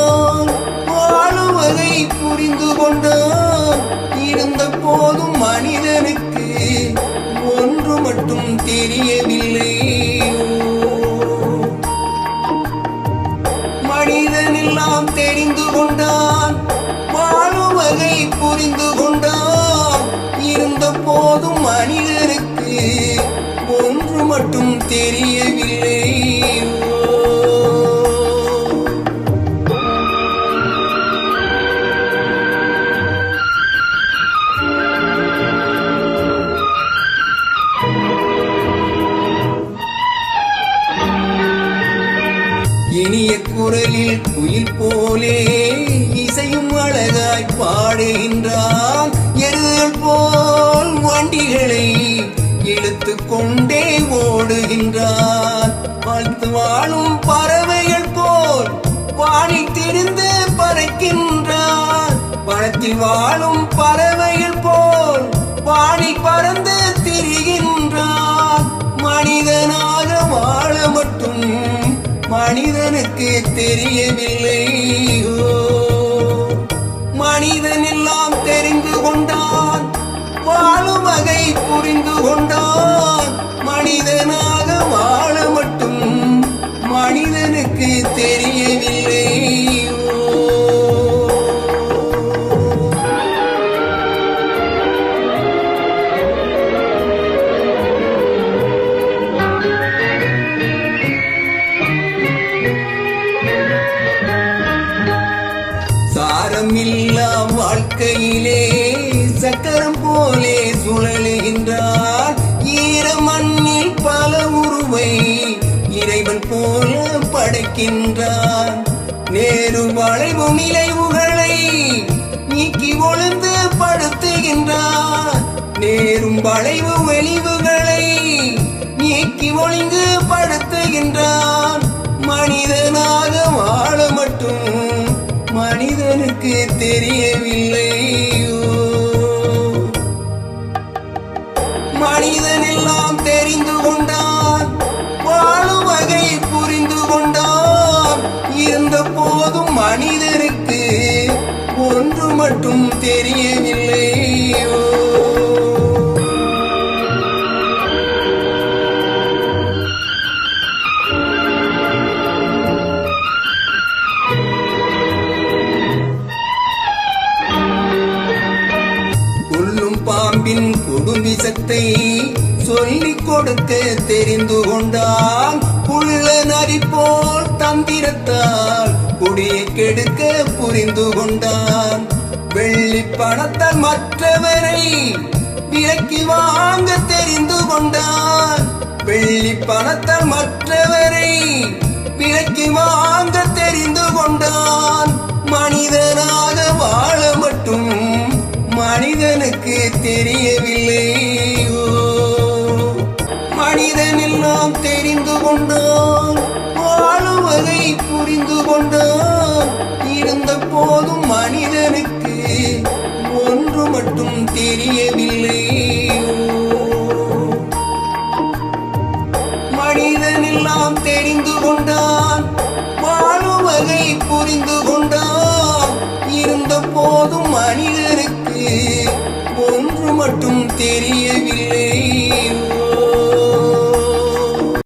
கொண்டான், வாழும் வகை புரிந்து கொண்டான். இருந்த போதும் மனிதனுக்கு ஒன்று மட்டும் தெரியவில்லை. மனிதன் எல்லாம் தெரிந்து கொண்டான், வாழும் வகை புரிந்து கொண்டான். இருந்த போதும் மனிதனுக்கு ஒன்று மட்டும் தெரியவில்லை. இனிய குரலில் குயில் போலே இசையும் அழகாய் பாடுகின்றான். எருதுகள் போல் வண்டிகளை இழுத்து கொண்டே ஓடுகின்றான். வாழ்த்து வாழும் பறவைகள் போல் வானில் திரிந்து பறக்கின்றான். வனத்தில் வாழும் பறவைகள் போல் வானில் பறந்து திரிகின்றான். மனிதனாக வாழ மட்டும் மனிதனுக்கு தெரியவில்லை. மனிதன் எல்லாம் தெரிந்து கொண்டான், வாழும் வகை புரிந்து கொண்டான். மனிதனாக வாழ மட்டும் மனிதனுக்கு தெரியவில்லை. சாரமில்லா வாழ்க்கையிலே சக்கரம் போலே சுழலுகின்றார். ஈர மண்ணில் பல உருவை இறைவன் போல படைக்கின்றான். நேரு வளைவு நிலைவுகளை நீக்கி ஒழுந்து படுத்துகின்றான். நேரும் வளைவு வெளிவுகளை நீக்கி ஒழுங்கு படுத்துகின்றான். மனிதனாக வாழ மட்டும் மனிதனுக்கு தெரியவில்லை. மனிதன் எல்லாம் தெரிந்து கொண்டான், வாழும் வகை புரிந்து கொண்டான். இருந்த போதும் மனிதனுக்கு ஒன்று மட்டும் தெரியவில்லை. பாம்பின் கொடுவிசத்தை சொல்லிக் கொடுக்க தெரிந்து கொண்டான். புள்ள நரி போல் தந்திரத்தால் குடியை கெடுக்க புரிந்து கொண்டான். வெள்ளி பணத்தால் மற்றவரை விலக்கி வாங்க தெரிந்து கொண்டான். வெள்ளி பணத்தால் மற்றவரை விலக்கி வாங்க தெரிந்து கொண்டான். மனிதனாக வாழ மட்டும் மனிதனுக்கு தெரியவில்லை. மனிதன் எல்லாம் தெரிந்து கொண்டான், வாழும் வகை புரிந்து கொண்டான். இருந்த போதும் மனிதனுக்கு ஒன்று மட்டும் தெரியவில்லை. மனிதன் எல்லாம் தெரிந்து கொண்டான், வாழும் வகை புரிந்து கொண்டான். இருந்த போதும் மனிதனுக்கு ஒன்று மட்டும் தெரியவில்லை.